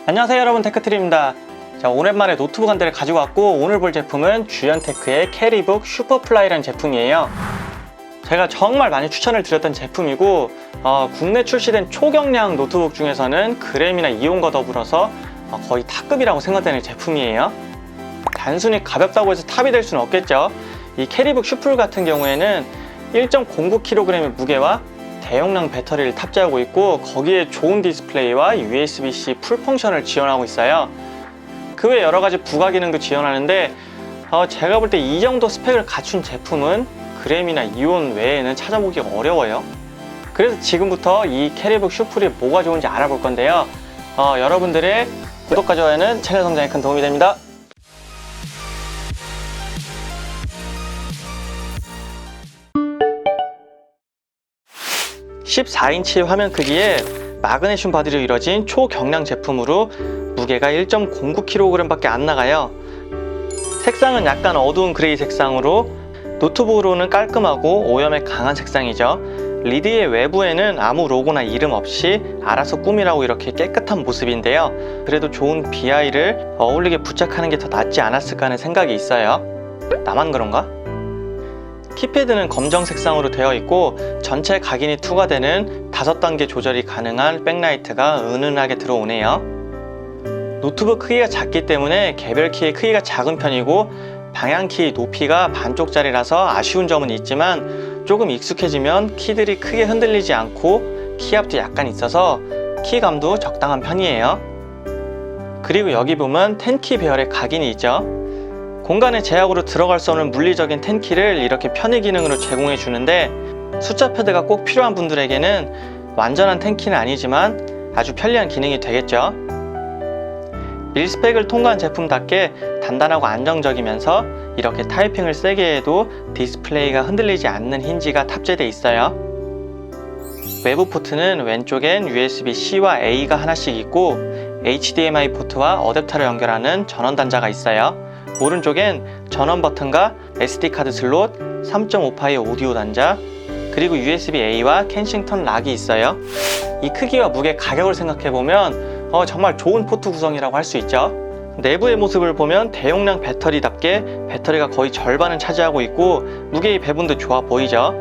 안녕하세요 여러분, 테크트리입니다. 자, 오랜만에 노트북 한 대를 가지고 왔고, 오늘 볼 제품은 주연테크의 캐리북 슈퍼플라이라는 제품이에요. 제가 정말 많이 추천을 드렸던 제품이고, 국내 출시된 초경량 노트북 중에서는 그램이나 이온과 더불어서 거의 탑급이라고 생각되는 제품이에요. 단순히 가볍다고 해서 탑이 될 수는 없겠죠. 이 캐리북 슈플 같은 경우에는 1.09kg의 무게와 대용량 배터리를 탑재하고 있고, 거기에 좋은 디스플레이와 USB-C 풀 펑션을 지원하고 있어요. 그 외 여러 가지 부가 기능도 지원하는데, 제가 볼 때 이 정도 스펙을 갖춘 제품은 그램이나 이온 외에는 찾아보기가 어려워요. 그래서 지금부터 이 캐리북 슈플이 뭐가 좋은지 알아볼 건데요. 여러분들의 구독과 좋아요는 채널 성장에 큰 도움이 됩니다. (14인치) 화면 크기에 마그네슘 바디로 이루어진 초경량 제품으로 무게가 1.09kg 밖에 안 나가요. 색상은 약간 어두운 그레이 색상으로 노트북으로는 깔끔하고 오염에 강한 색상이죠. 리드의 외부에는 아무 로고나 이름 없이 알아서 꾸미라고 이렇게 깨끗한 모습인데요. 그래도 좋은 BI를 어울리게 부착하는 게 더 낫지 않았을까 하는 생각이 있어요. 나만 그런가? 키패드는 검정 색상으로 되어 있고, 전체 각인이 투과되는 5단계 조절이 가능한 백라이트가 은은하게 들어오네요. 노트북 크기가 작기 때문에 개별 키의 크기가 작은 편이고, 방향키 높이가 반쪽짜리라서 아쉬운 점은 있지만, 조금 익숙해지면 키들이 크게 흔들리지 않고 키압도 약간 있어서 키감도 적당한 편이에요. 그리고 여기 보면 10키 배열의 각인이 있죠. 공간에 제약으로 들어갈 수 없는 물리적인 10키를 이렇게 편의 기능으로 제공해 주는데, 숫자 패드가 꼭 필요한 분들에게는 완전한 10키는 아니지만 아주 편리한 기능이 되겠죠. 밀스펙을 통과한 제품답게 단단하고 안정적이면서 이렇게 타이핑을 세게 해도 디스플레이가 흔들리지 않는 힌지가 탑재되어 있어요. 외부 포트는 왼쪽엔 USB-C와 A가 하나씩 있고, HDMI 포트와 어댑터를 연결하는 전원 단자가 있어요. 오른쪽엔 전원 버튼과 SD카드 슬롯, 3.5파이 오디오 단자, 그리고 USB-A와 켄싱턴 락이 있어요. 이 크기와 무게, 가격을 생각해보면 정말 좋은 포트 구성이라고 할 수 있죠. 내부의 모습을 보면 대용량 배터리답게 배터리가 거의 절반을 차지하고 있고, 무게의 배분도 좋아 보이죠.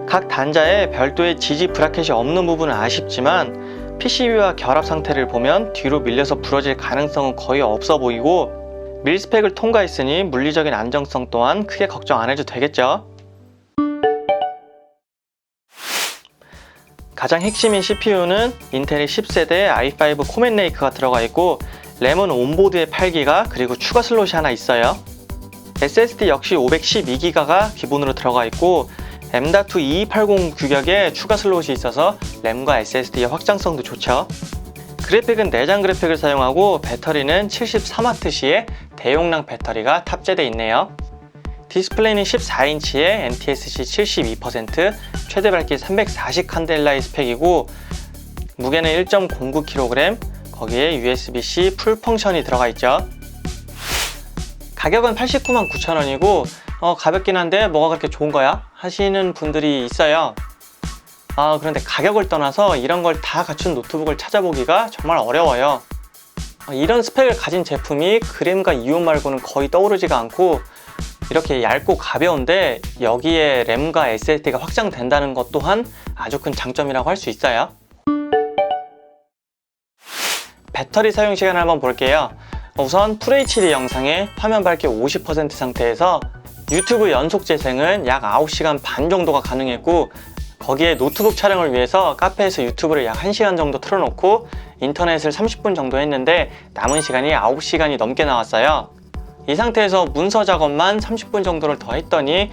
각 단자에 별도의 지지 브라켓이 없는 부분은 아쉽지만, PCB와 결합 상태를 보면 뒤로 밀려서 부러질 가능성은 거의 없어 보이고, 밀스펙을 통과했으니 물리적인 안정성 또한 크게 걱정 안 해도 되겠죠. 가장 핵심인 CPU는 인텔의 10세대 i5 코멘 레이크가 들어가 있고, 램은 온보드에 8기가, 그리고 추가 슬롯이 하나 있어요. SSD 역시 512기가가 기본으로 들어가 있고, M.2 2280 규격의 추가 슬롯이 있어서 램과 SSD의 확장성도 좋죠. 그래픽은 내장 그래픽을 사용하고, 배터리는 73W시의 대용량 배터리가 탑재되어 있네요. 디스플레이는 14인치에 NTSC 72%, 최대 밝기 340 칸델라의 스펙이고, 무게는 1.09kg, 거기에 USB-C 풀 펑션이 들어가 있죠. 가격은 899,900원이고, 가볍긴 한데 뭐가 그렇게 좋은 거야? 하시는 분들이 있어요. 그런데 가격을 떠나서 이런 걸 다 갖춘 노트북을 찾아보기가 정말 어려워요. 이런 스펙을 가진 제품이 그램과 이온 말고는 거의 떠오르지가 않고, 이렇게 얇고 가벼운데 여기에 램과 SSD가 확장된다는 것 또한 아주 큰 장점이라고 할 수 있어요. 배터리 사용 시간을 한번 볼게요. 우선 FHD 영상에 화면 밝기 50% 상태에서 유튜브 연속 재생은 약 9시간 반 정도가 가능했고, 거기에 노트북 촬영을 위해서 카페에서 유튜브를 약 1시간 정도 틀어놓고 인터넷을 30분 정도 했는데 남은 시간이 9시간이 넘게 나왔어요. 이 상태에서 문서 작업만 30분 정도를 더 했더니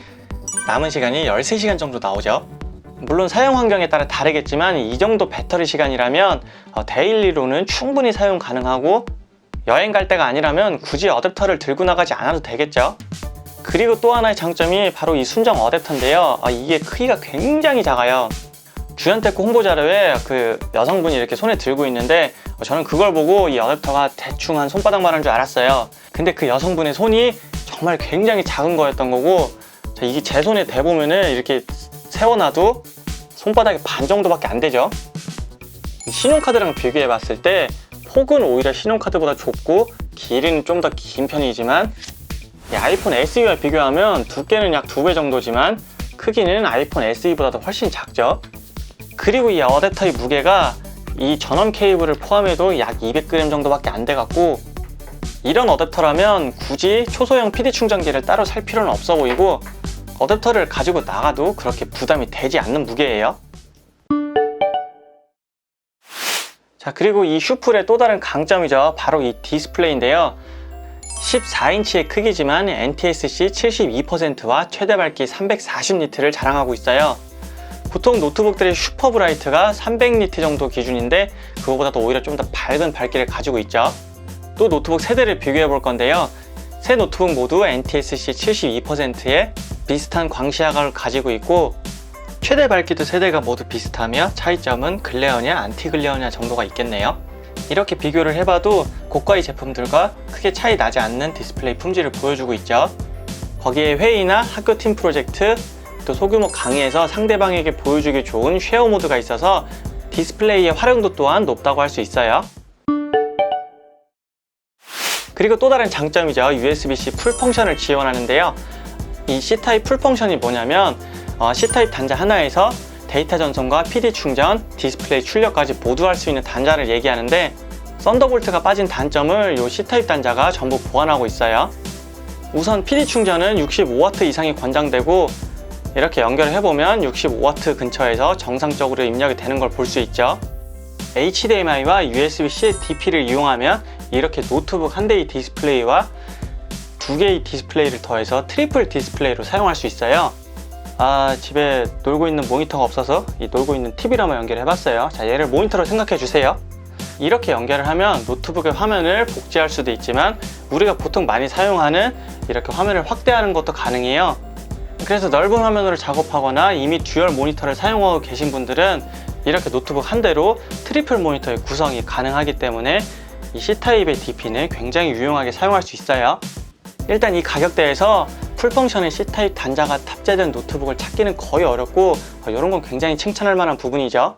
남은 시간이 13시간 정도 나오죠. 물론 사용 환경에 따라 다르겠지만, 이 정도 배터리 시간이라면 데일리로는 충분히 사용 가능하고, 여행 갈 때가 아니라면 굳이 어댑터를 들고 나가지 않아도 되겠죠. 그리고 또 하나의 장점이 바로 이 순정 어댑터인데요. 이게 크기가 굉장히 작아요. 주연테크 홍보 자료에 그 여성분이 이렇게 손에 들고 있는데, 저는 그걸 보고 이 어댑터가 대충 한 손바닥만한 줄 알았어요. 근데 그 여성분의 손이 정말 굉장히 작은 거였던 거고, 이게 제 손에 대보면은 이렇게 세워놔도 손바닥의 반 정도밖에 안 되죠. 신용카드랑 비교해 봤을 때 폭은 오히려 신용카드보다 좁고 길이는 좀 더 긴 편이지만 이 아이폰 SE와 비교하면 두께는 약 2배 정도지만 크기는 아이폰 SE보다도 훨씬 작죠. 그리고 이 어댑터의 무게가 이 전원 케이블을 포함해도 약 200g 정도밖에 안 돼갖고 이런 어댑터라면 굳이 초소형 PD 충전기를 따로 살 필요는 없어 보이고 어댑터를 가지고 나가도 그렇게 부담이 되지 않는 무게예요. 자, 그리고 이 슈플의 또 다른 강점이죠. 바로 이 디스플레이인데요. 14인치의 크기지만 NTSC 72%와 최대 밝기 340니트를 자랑하고 있어요. 보통 노트북들의 슈퍼 브라이트가 300니트 정도 기준인데 그거보다도 오히려 좀 더 밝은 밝기를 가지고 있죠. 또 노트북 세대를 비교해 볼 건데요. 세 노트북 모두 NTSC 72%의 비슷한 광시야각을 가지고 있고 최대 밝기도 세대가 모두 비슷하며 차이점은 글레어냐 안티 글레어냐 정도가 있겠네요. 이렇게 비교를 해봐도 고가의 제품들과 크게 차이 나지 않는 디스플레이 품질을 보여주고 있죠. 거기에 회의나 학교 팀 프로젝트, 또 소규모 강의에서 상대방에게 보여주기 좋은 쉐어 모드가 있어서 디스플레이의 활용도 또한 높다고 할 수 있어요. 그리고 또 다른 장점이죠. USB-C 풀 펑션을 지원하는데요. 이 C타입 풀 펑션이 뭐냐면 C타입 단자 하나에서 데이터 전송과 PD 충전, 디스플레이 출력까지 모두 할 수 있는 단자를 얘기하는데 썬더볼트가 빠진 단점을 이 C타입 단자가 전부 보완하고 있어요. 우선 PD 충전은 65W 이상이 권장되고 이렇게 연결을 해보면 65W 근처에서 정상적으로 입력이 되는 걸 볼 수 있죠. HDMI와 USB-C DP를 이용하면 이렇게 노트북 한 대의 디스플레이와 두 개의 디스플레이를 더해서 트리플 디스플레이로 사용할 수 있어요. 집에 놀고 있는 모니터가 없어서 이 놀고 있는 TV로 한번 연결을 해봤어요. 자, 얘를 모니터로 생각해 주세요. 이렇게 연결을 하면 노트북의 화면을 복제할 수도 있지만 우리가 보통 많이 사용하는 이렇게 화면을 확대하는 것도 가능해요. 그래서 넓은 화면으로 작업하거나 이미 듀얼 모니터를 사용하고 계신 분들은 이렇게 노트북 한 대로 트리플 모니터의 구성이 가능하기 때문에 이 C타입의 DP는 굉장히 유용하게 사용할 수 있어요. 일단 이 가격대에서 풀펑션의 C타입 단자가 탑재된 노트북을 찾기는 거의 어렵고 이런 건 굉장히 칭찬할 만한 부분이죠.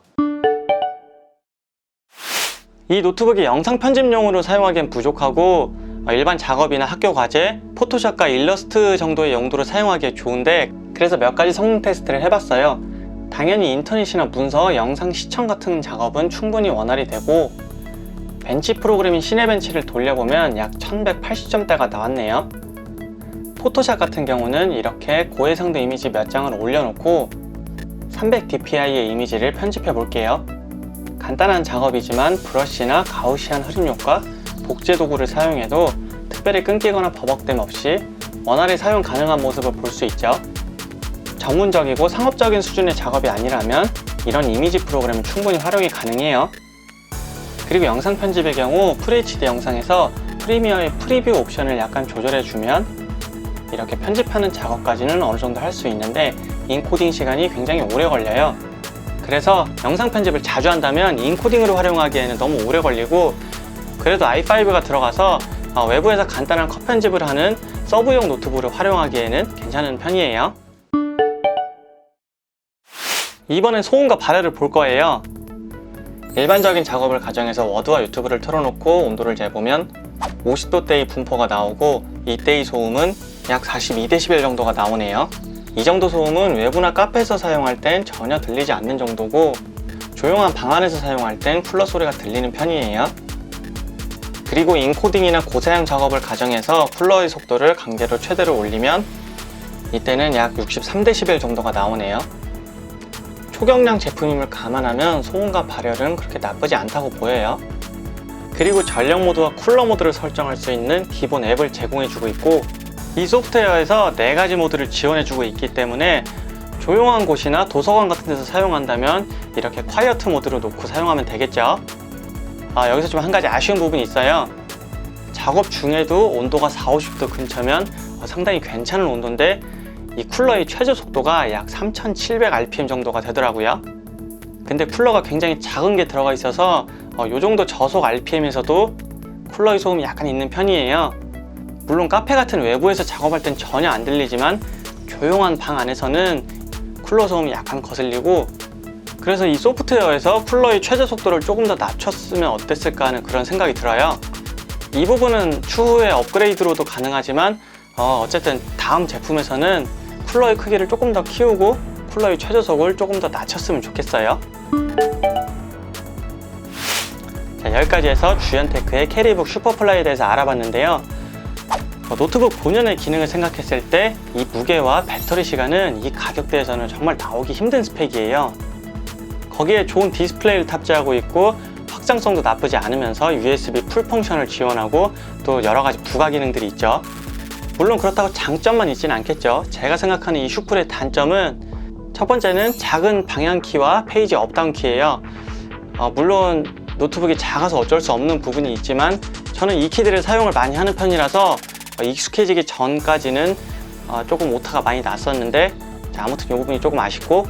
이 노트북이 영상 편집용으로 사용하기엔 부족하고 일반 작업이나 학교 과제, 포토샵과 일러스트 정도의 용도로 사용하기에 좋은데 그래서 몇 가지 성능 테스트를 해봤어요. 당연히 인터넷이나 문서, 영상 시청 같은 작업은 충분히 원활히 되고 벤치 프로그램인 시네벤치를 돌려보면 약 1180점대가 나왔네요. 포토샵 같은 경우는 이렇게 고해상도 이미지 몇 장을 올려놓고 300dpi의 이미지를 편집해 볼게요. 간단한 작업이지만 브러쉬나 가우시안 흐림 효과, 복제 도구를 사용해도 특별히 끊기거나 버벅댐 없이 원활히 사용 가능한 모습을 볼 수 있죠. 전문적이고 상업적인 수준의 작업이 아니라면 이런 이미지 프로그램은 충분히 활용이 가능해요. 그리고 영상 편집의 경우 FHD 영상에서 프리미어의 프리뷰 옵션을 약간 조절해주면 이렇게 편집하는 작업까지는 어느 정도 할 수 있는데 인코딩 시간이 굉장히 오래 걸려요. 그래서 영상 편집을 자주 한다면 인코딩으로 활용하기에는 너무 오래 걸리고 그래도 i5가 들어가서 외부에서 간단한 컷 편집을 하는 서브용 노트북을 활용하기에는 괜찮은 편이에요. 이번엔 소음과 발열을 볼 거예요. 일반적인 작업을 가정해서 워드와 유튜브를 틀어놓고 온도를 재보면 50도대의 분포가 나오고 이때의 소음은 약 42dB 정도가 나오네요. 이 정도 소음은 외부나 카페에서 사용할 땐 전혀 들리지 않는 정도고 조용한 방 안에서 사용할 땐 쿨러 소리가 들리는 편이에요. 그리고 인코딩이나 고사양 작업을 가정해서 쿨러의 속도를 강제로 최대로 올리면 이때는 약 63dB 정도가 나오네요. 초경량 제품임을 감안하면 소음과 발열은 그렇게 나쁘지 않다고 보여요. 그리고 전력 모드와 쿨러 모드를 설정할 수 있는 기본 앱을 제공해주고 있고 이 소프트웨어에서 4가지 모드를 지원해주고 있기 때문에 조용한 곳이나 도서관 같은 데서 사용한다면 이렇게 콰이어트 모드로 놓고 사용하면 되겠죠. 여기서 좀 한 가지 아쉬운 부분이 있어요. 작업 중에도 온도가 40~50도 근처면 상당히 괜찮은 온도인데 이 쿨러의 최저 속도가 약 3700rpm 정도가 되더라고요. 근데 쿨러가 굉장히 작은 게 들어가 있어서 이 정도 저속 RPM에서도 쿨러의 소음이 약간 있는 편이에요. 물론 카페 같은 외부에서 작업할 땐 전혀 안 들리지만 조용한 방 안에서는 쿨러 소음이 약간 거슬리고 그래서 이 소프트웨어에서 쿨러의 최저 속도를 조금 더 낮췄으면 어땠을까 하는 그런 생각이 들어요. 이 부분은 추후에 업그레이드로도 가능하지만 어쨌든 다음 제품에서는 쿨러의 크기를 조금 더 키우고 쿨러의 최저속을 조금 더 낮췄으면 좋겠어요. 자, 여기까지 해서 주연테크의 캐리북 슈퍼플라이에 대해서 알아봤는데요. 노트북 본연의 기능을 생각했을 때 이 무게와 배터리 시간은 이 가격대에서는 정말 나오기 힘든 스펙이에요. 거기에 좋은 디스플레이를 탑재하고 있고 확장성도 나쁘지 않으면서 USB 풀 펑션을 지원하고 또 여러가지 부가 기능들이 있죠. 물론 그렇다고 장점만 있지는 않겠죠. 제가 생각하는 이 슈플의 단점은 첫 번째는 작은 방향키와 페이지 업다운 키예요. 물론 노트북이 작아서 어쩔 수 없는 부분이 있지만 저는 이 키들을 사용을 많이 하는 편이라서 익숙해지기 전까지는 조금 오타가 많이 났었는데 아무튼 이 부분이 조금 아쉽고,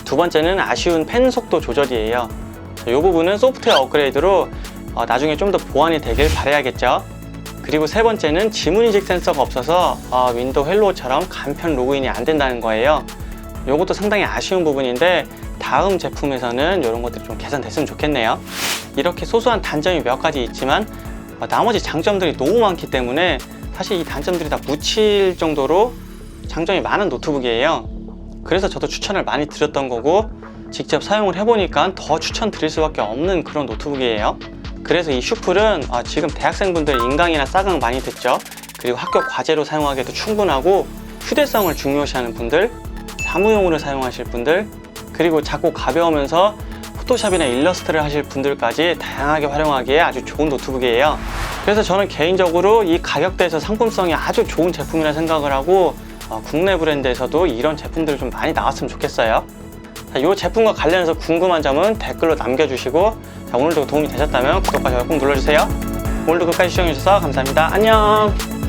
두 번째는 아쉬운 펜 속도 조절이에요. 이 부분은 소프트웨어 업그레이드로 나중에 좀 더 보완이 되길 바라야겠죠. 그리고 세 번째는 지문 인식 센서가 없어서 윈도우 헬로우처럼 간편 로그인이 안 된다는 거예요. 이것도 상당히 아쉬운 부분인데 다음 제품에서는 이런 것들이 좀 개선됐으면 좋겠네요. 이렇게 소소한 단점이 몇 가지 있지만 나머지 장점들이 너무 많기 때문에 사실 이 단점들이 다 묻힐 정도로 장점이 많은 노트북이에요. 그래서 저도 추천을 많이 드렸던 거고 직접 사용을 해보니까 더 추천드릴 수밖에 없는 그런 노트북이에요. 그래서 이 슈플은 지금 대학생분들 인강이나 싸강 많이 듣죠. 그리고 학교 과제로 사용하기에도 충분하고 휴대성을 중요시하는 분들, 사무용으로 사용하실 분들, 그리고 작고 가벼우면서 포토샵이나 일러스트를 하실 분들까지 다양하게 활용하기에 아주 좋은 노트북이에요. 그래서 저는 개인적으로 이 가격대에서 상품성이 아주 좋은 제품이라 생각을 하고 국내 브랜드에서도 이런 제품들이 좀 많이 나왔으면 좋겠어요. 이 제품과 관련해서 궁금한 점은 댓글로 남겨주시고, 오늘도 도움이 되셨다면 구독과 좋아요 꼭 눌러주세요. 오늘도 끝까지 시청해주셔서 감사합니다. 안녕.